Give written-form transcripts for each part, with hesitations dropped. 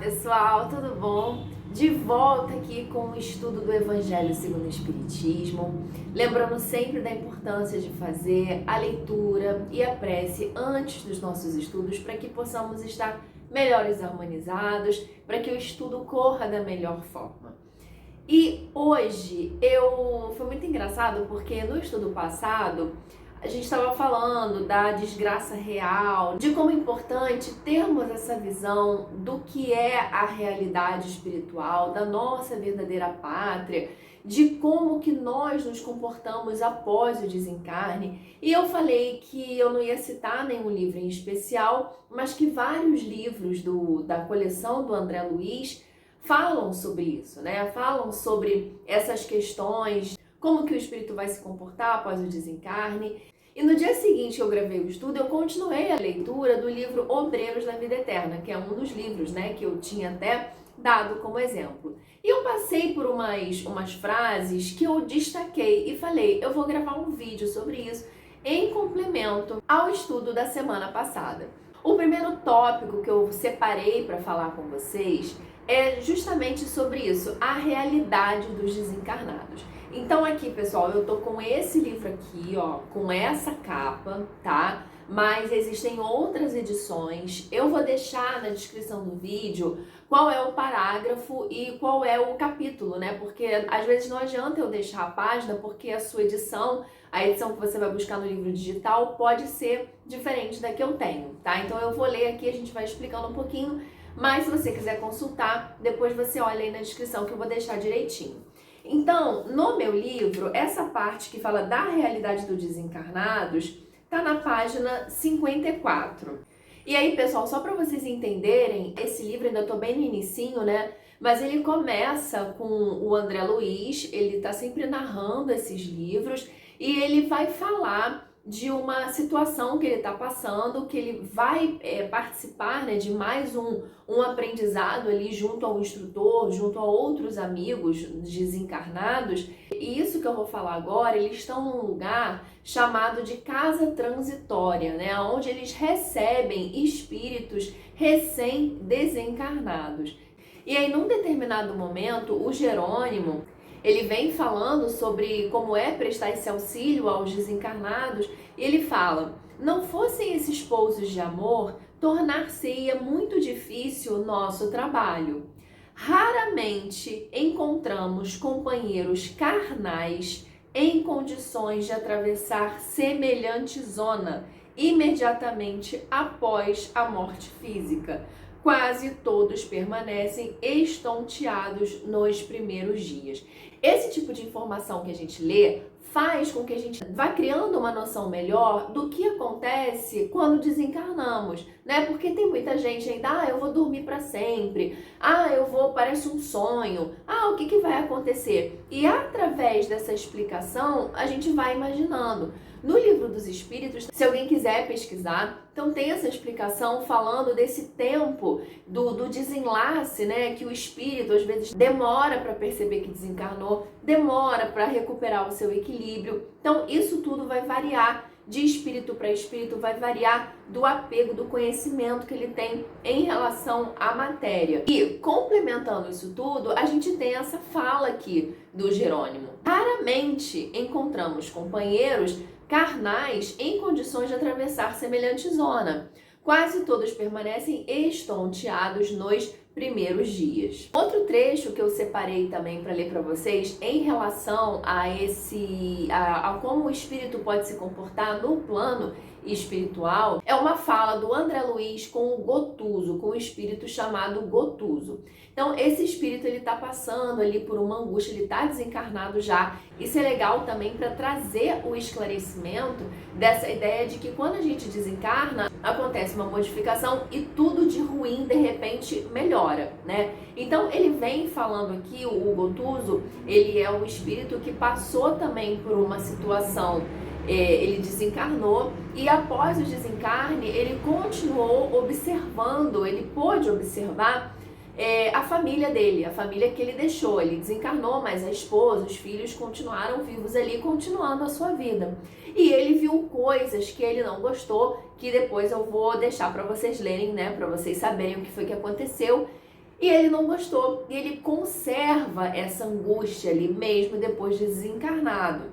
pessoal, tudo bom? De volta aqui com o estudo do Evangelho segundo o Espiritismo, lembrando sempre da importância de fazer a leitura e a prece antes dos nossos estudos para que possamos estar melhores harmonizados, para que o estudo corra da melhor forma. E hoje foi muito engraçado porque no estudo passado a gente estava falando da desgraça real, de como é importante termos essa visão do que é a realidade espiritual, da nossa verdadeira pátria, de como que nós nos comportamos após o desencarne. E eu falei que eu não ia citar nenhum livro em especial, mas que vários livros da coleção do André Luiz falam sobre isso, né? Falam sobre essas questões, como que o espírito vai se comportar após o desencarne. E no dia seguinte que eu gravei o estudo, eu continuei a leitura do livro Obreiros da Vida Eterna, que é um dos livros, né, que eu tinha até dado como exemplo. E eu passei por umas frases que eu destaquei e falei, eu vou gravar um vídeo sobre isso em complemento ao estudo da semana passada. O primeiro tópico que eu separei para falar com vocês é justamente sobre isso, a realidade dos desencarnados. Então aqui, pessoal, eu tô com esse livro aqui, ó, com essa capa, tá? Mas existem outras edições. Eu vou deixar na descrição do vídeo qual é o parágrafo e qual é o capítulo, né? Porque às vezes não adianta eu deixar a página, porque a sua edição, a edição que você vai buscar no livro digital, pode ser diferente da que eu tenho, tá? Então eu vou ler aqui, a gente vai explicando um pouquinho, mas se você quiser consultar, depois você olha aí na descrição que eu vou deixar direitinho. Então, no meu livro, essa parte que fala da realidade dos desencarnados tá na página 54. E aí, pessoal, só para vocês entenderem, esse livro ainda tô bem no inicinho, né? Mas ele começa com o André Luiz, ele tá sempre narrando esses livros e ele vai falar de uma situação que ele está passando, que ele vai participar, né, de mais um aprendizado ali junto ao instrutor, junto a outros amigos desencarnados. E isso que eu vou falar agora, eles estão num lugar chamado de casa transitória, né, onde eles recebem espíritos recém-desencarnados. E aí, num determinado momento, o Jerônimo, ele vem falando sobre como é prestar esse auxílio aos desencarnados e ele fala, não fossem esses pousos de amor, tornar-se-ia muito difícil o nosso trabalho. Raramente encontramos companheiros carnais em condições de atravessar semelhante zona imediatamente após a morte física. Quase todos permanecem estonteados nos primeiros dias. Esse tipo de informação que a gente lê faz com que a gente vá criando uma noção melhor do que acontece quando desencarnamos, né? Porque tem muita gente ainda, eu vou dormir para sempre, parece um sonho, o que vai acontecer? E através dessa explicação, a gente vai imaginando. No Livro dos Espíritos, se alguém quiser pesquisar, então tem essa explicação falando desse tempo do desenlace, né, que o espírito às vezes demora para perceber que desencarnou, demora para recuperar o seu equilíbrio. Então isso tudo vai variar de espírito para espírito, vai variar do apego, do conhecimento que ele tem em relação à matéria. E complementando isso tudo, a gente tem essa fala aqui do Jerônimo. Raramente encontramos companheiros carnais em condições de atravessar semelhante zona. Quase todos permanecem estonteados nos primeiros dias. Outro trecho que eu separei também para ler para vocês em relação a como o espírito pode se comportar no plano espiritual é uma fala do André Luiz com o Gotuso, com o espírito chamado Gotuso. Então esse espírito ele tá passando ali por uma angústia, ele tá desencarnado já. Isso é legal também para trazer o esclarecimento dessa ideia de que quando a gente desencarna, acontece uma modificação e tudo de ruim de repente melhora, né? Então ele vem falando aqui, o Gotuso, ele é um espírito que passou também por uma situação, ele desencarnou e após o desencarne ele continuou observando, ele pôde observar a família dele, a família que ele deixou. Ele desencarnou, mas a esposa, os filhos continuaram vivos ali, continuando a sua vida. E ele viu coisas que ele não gostou, que depois eu vou deixar para vocês lerem, né, para vocês saberem o que foi que aconteceu. E ele não gostou, e ele conserva essa angústia ali mesmo depois de desencarnado.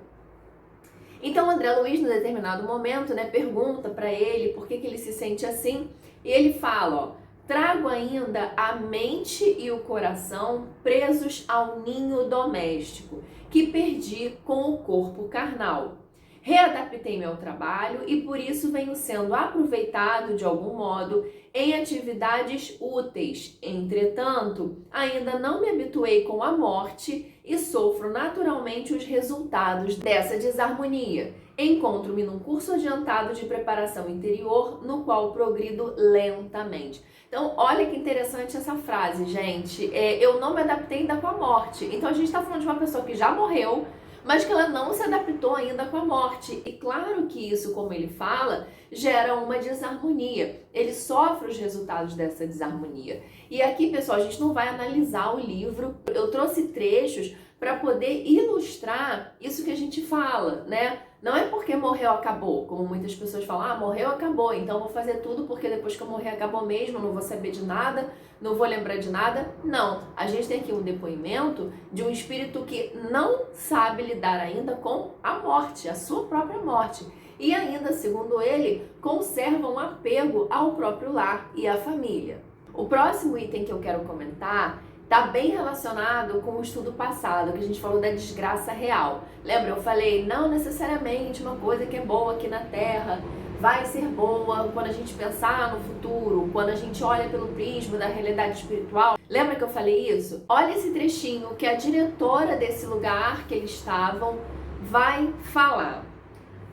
Então André Luiz, em determinado momento, né, pergunta para ele por que ele se sente assim, e ele fala, ó, trago ainda a mente e o coração presos ao ninho doméstico, que perdi com o corpo carnal. Readaptei-me ao trabalho e por isso venho sendo aproveitado de algum modo em atividades úteis. Entretanto, ainda não me habituei com a morte e sofro naturalmente os resultados dessa desarmonia. Encontro-me num curso adiantado de preparação interior, no qual progrido lentamente. Então, olha que interessante essa frase, gente. Eu não me adaptei ainda com a morte. Então, a gente está falando de uma pessoa que já morreu, mas que ela não se adaptou ainda com a morte. E claro que isso, como ele fala, gera uma desarmonia. Ele sofre os resultados dessa desarmonia. E aqui, pessoal, a gente não vai analisar o livro. Eu trouxe trechos para poder ilustrar isso que a gente fala, né? Não é porque morreu, acabou, como muitas pessoas falam, ah, morreu, acabou, então vou fazer tudo porque depois que eu morrer acabou mesmo, não vou saber de nada, não vou lembrar de nada. Não, a gente tem aqui um depoimento de um espírito que não sabe lidar ainda com a morte, a sua própria morte. E ainda, segundo ele, conserva um apego ao próprio lar e à família. O próximo item que eu quero comentar está bem relacionado com o estudo passado, que a gente falou da desgraça real. Lembra? Eu falei, não necessariamente uma coisa que é boa aqui na Terra vai ser boa quando a gente pensar no futuro, quando a gente olha pelo prisma da realidade espiritual. Lembra que eu falei isso? Olha esse trechinho que a diretora desse lugar que eles estavam vai falar.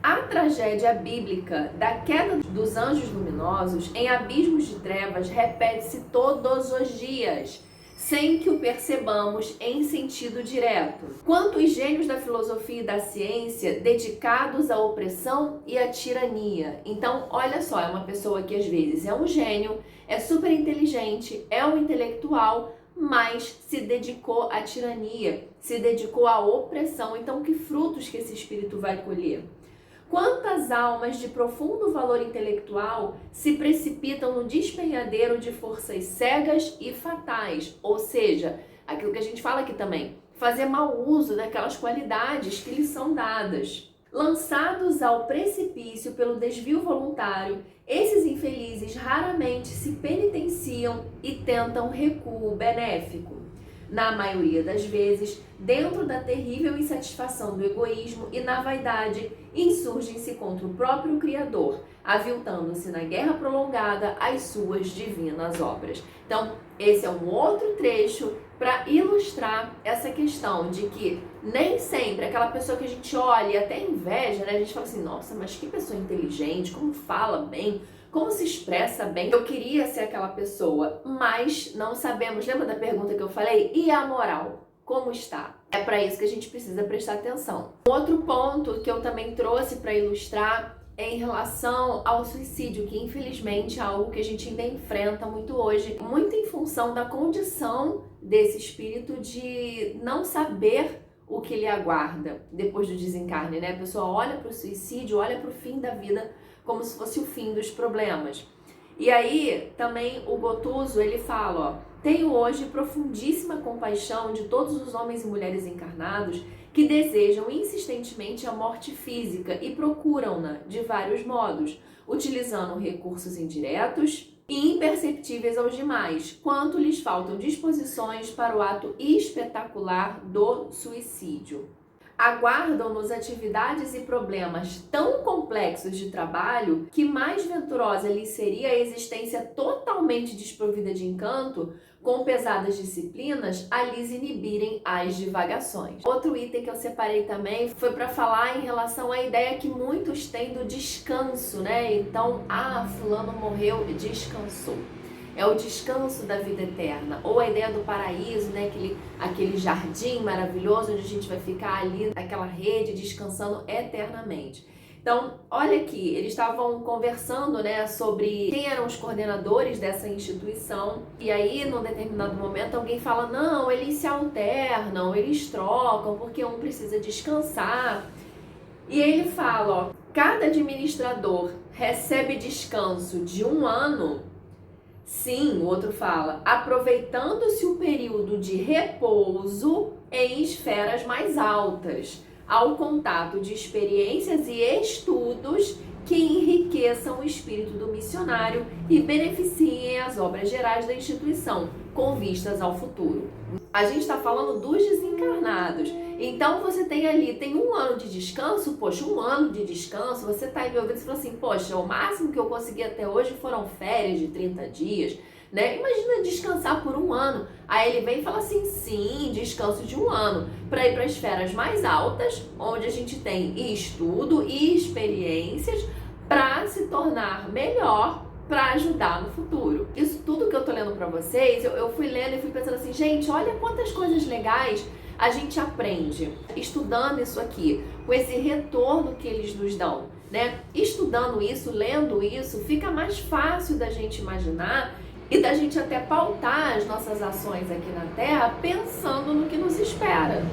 A tragédia bíblica da queda dos anjos luminosos em abismos de trevas repete-se todos os dias, sem que o percebamos em sentido direto. Quantos gênios da filosofia e da ciência dedicados à opressão e à tirania. Então, olha só, é uma pessoa que às vezes é um gênio, é super inteligente, é um intelectual, mas se dedicou à tirania, se dedicou à opressão. Então, que frutos que esse espírito vai colher? Quantas almas de profundo valor intelectual se precipitam no despenhadeiro de forças cegas e fatais, ou seja, aquilo que a gente fala aqui também, fazer mau uso daquelas qualidades que lhes são dadas. Lançados ao precipício pelo desvio voluntário, esses infelizes raramente se penitenciam e tentam recuo benéfico. Na maioria das vezes, dentro da terrível insatisfação do egoísmo e na vaidade, insurgem-se contra o próprio Criador, aviltando-se na guerra prolongada às suas divinas obras. Então, esse é um outro trecho para ilustrar essa questão de que nem sempre aquela pessoa que a gente olha e até inveja, né? A gente fala assim, nossa, mas que pessoa inteligente, como fala bem, como se expressa bem. Eu queria ser aquela pessoa, mas não sabemos. Lembra da pergunta que eu falei? E a moral? Como está? É para isso que a gente precisa prestar atenção. Outro ponto que eu também trouxe para ilustrar é em relação ao suicídio, que infelizmente é algo que a gente ainda enfrenta muito hoje, muito em função da condição desse espírito de não saber o que lhe aguarda depois do desencarne, né? A pessoa olha para o suicídio, olha para o fim da vida como se fosse o fim dos problemas. E aí, também o Gotuso, ele fala, ó, tenho hoje profundíssima compaixão de todos os homens e mulheres encarnados que desejam insistentemente a morte física e procuram-na de vários modos, utilizando recursos indiretos e imperceptíveis aos demais, quanto lhes faltam disposições para o ato espetacular do suicídio. Aguardam-nos atividades e problemas tão complexos de trabalho que mais venturosa lhes seria a existência totalmente desprovida de encanto, com pesadas disciplinas a lhes inibirem as divagações. Outro item que eu separei também foi para falar em relação à ideia que muitos têm do descanso, né? Então, fulano morreu e descansou. É o descanso da vida eterna, ou a ideia do paraíso, né? Aquele jardim maravilhoso onde a gente vai ficar ali naquela rede descansando eternamente. Então, olha aqui, eles estavam conversando, né, sobre quem eram os coordenadores dessa instituição, e aí, num determinado momento, alguém fala, não, eles se alternam, eles trocam, porque um precisa descansar. E ele fala, ó, cada administrador recebe descanso de 1 ano Sim, o outro fala, aproveitando-se o período de repouso em esferas mais altas, ao contato de experiências e estudos que enriqueçam o espírito do missionário e beneficiem as obras gerais da instituição, com vistas ao futuro. A gente está falando dos desencarnados. Então você tem um ano de descanso, poxa, um ano de descanso, você está aí me ouvindo e fala assim, poxa, o máximo que eu consegui até hoje foram férias de 30 dias, né? Imagina descansar por um ano. Aí ele vem e fala assim, sim, descanso de um ano, para ir para as esferas mais altas, onde a gente tem estudo e experiências para se tornar melhor, para ajudar no futuro. Isso tudo que eu tô lendo para vocês, eu fui lendo e fui pensando assim, gente, olha quantas coisas legais a gente aprende estudando isso aqui, com esse retorno que eles nos dão, né? Estudando isso, lendo isso, fica mais fácil da gente imaginar e da gente até pautar as nossas ações aqui na Terra pensando no que nos espera.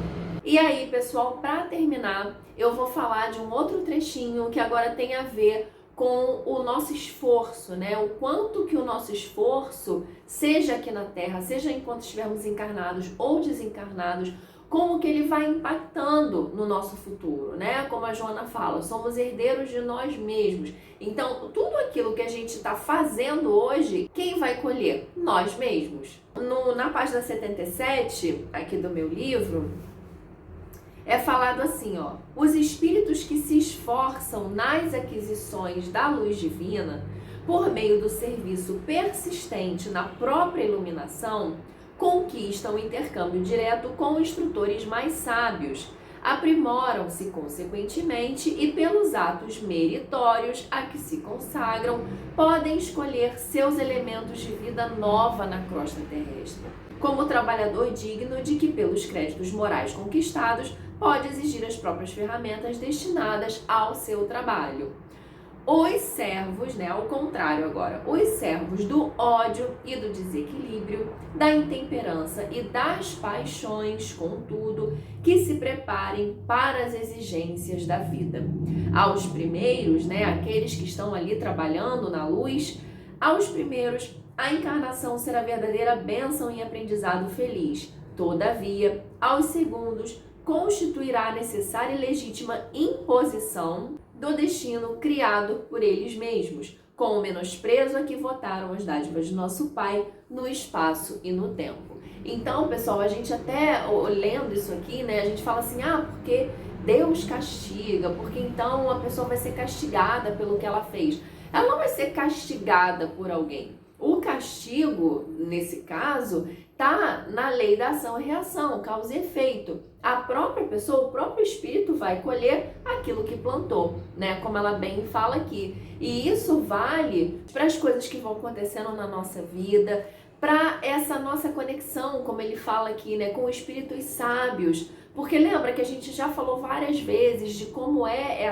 E aí, pessoal, para terminar, eu vou falar de um outro trechinho que agora tem a ver com o nosso esforço, né? O quanto que o nosso esforço, seja aqui na Terra, seja enquanto estivermos encarnados ou desencarnados, como que ele vai impactando no nosso futuro, né? Como a Joana fala, somos herdeiros de nós mesmos. Então, tudo aquilo que a gente está fazendo hoje, quem vai colher? Nós mesmos. Na página 77, aqui do meu livro, é falado assim, ó, os espíritos que se esforçam nas aquisições da luz divina, por meio do serviço persistente na própria iluminação, conquistam o intercâmbio direto com instrutores mais sábios, aprimoram-se consequentemente e pelos atos meritórios a que se consagram, podem escolher seus elementos de vida nova na crosta terrestre, como trabalhador digno de que pelos créditos morais conquistados pode exigir as próprias ferramentas destinadas ao seu trabalho. Os servos, né, ao contrário agora, os servos do ódio e do desequilíbrio, da intemperança e das paixões, contudo, que se preparem para as exigências da vida. Aos primeiros, né, aqueles que estão ali trabalhando na luz, aos primeiros, a encarnação será verdadeira bênção e aprendizado feliz. Todavia, aos segundos, constituirá a necessária e legítima imposição do destino criado por eles mesmos, com o menosprezo a que votaram as dádivas de nosso Pai no espaço e no tempo. Então, pessoal, a gente até lendo isso aqui, né, a gente fala assim, porque Deus castiga, porque então a pessoa vai ser castigada pelo que ela fez. Ela não vai ser castigada por alguém. O castigo, nesse caso, está na lei da ação e reação, causa e efeito. A própria pessoa, o próprio espírito vai colher aquilo que plantou, né? Como ela bem fala aqui. E isso vale para as coisas que vão acontecendo na nossa vida, para essa nossa conexão, como ele fala aqui, né? Com espíritos sábios. Porque lembra que a gente já falou várias vezes de como é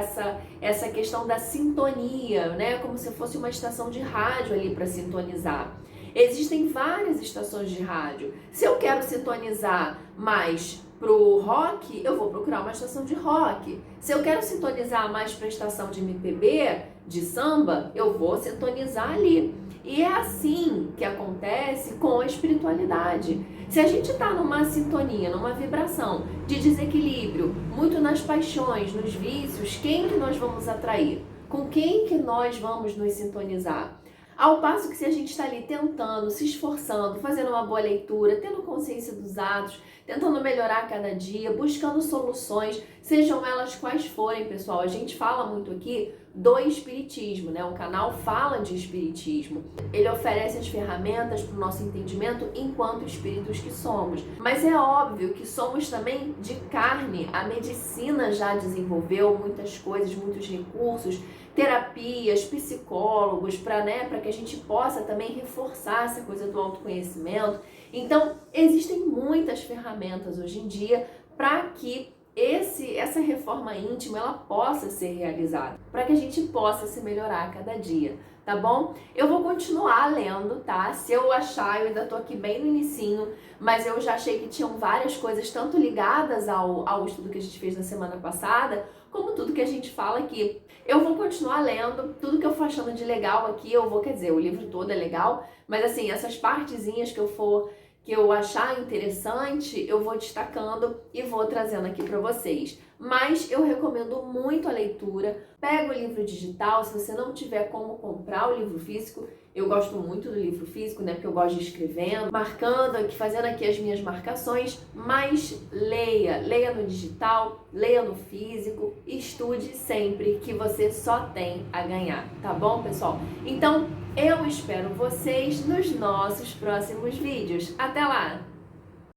essa questão da sintonia, né? Como se fosse uma estação de rádio ali para sintonizar. Existem várias estações de rádio. Se eu quero sintonizar mais pro rock, eu vou procurar uma estação de rock. Se eu quero sintonizar mais para a estação de MPB, de samba, eu vou sintonizar ali. E é assim que acontece com a espiritualidade. Se a gente está numa sintonia, numa vibração de desequilíbrio, muito nas paixões, nos vícios, quem que nós vamos atrair? Com quem que nós vamos nos sintonizar? Ao passo que se a gente está ali tentando, se esforçando, fazendo uma boa leitura, tendo consciência dos atos, tentando melhorar a cada dia, buscando soluções, sejam elas quais forem, pessoal. A gente fala muito aqui do espiritismo, né? O canal fala de espiritismo. Ele oferece as ferramentas para o nosso entendimento enquanto espíritos que somos. Mas é óbvio que somos também de carne. A medicina já desenvolveu muitas coisas, muitos recursos, terapias, psicólogos, para que a gente possa também reforçar essa coisa do autoconhecimento. Então, existem muitas ferramentas hoje em dia para que essa reforma íntima ela possa ser realizada, para que a gente possa se melhorar a cada dia. tá bom? Eu vou continuar lendo, tá? Se eu achar, eu ainda tô aqui bem no inicinho, mas eu já achei que tinham várias coisas, tanto ligadas ao estudo que a gente fez na semana passada, como tudo que a gente fala aqui. Eu vou continuar lendo, tudo que eu for achando de legal aqui, quer dizer, o livro todo é legal, mas assim, essas partezinhas que eu achar interessante, eu vou destacando e vou trazendo aqui para vocês. Mas eu recomendo muito a leitura. Pega o livro digital, se você não tiver como comprar o livro físico, eu gosto muito do livro físico, né? Porque eu gosto de ir escrevendo, marcando aqui, fazendo aqui as minhas marcações, mas leia no digital, leia no físico, estude sempre, que você só tem a ganhar, tá bom, pessoal? Então, eu espero vocês nos nossos próximos vídeos. Até lá!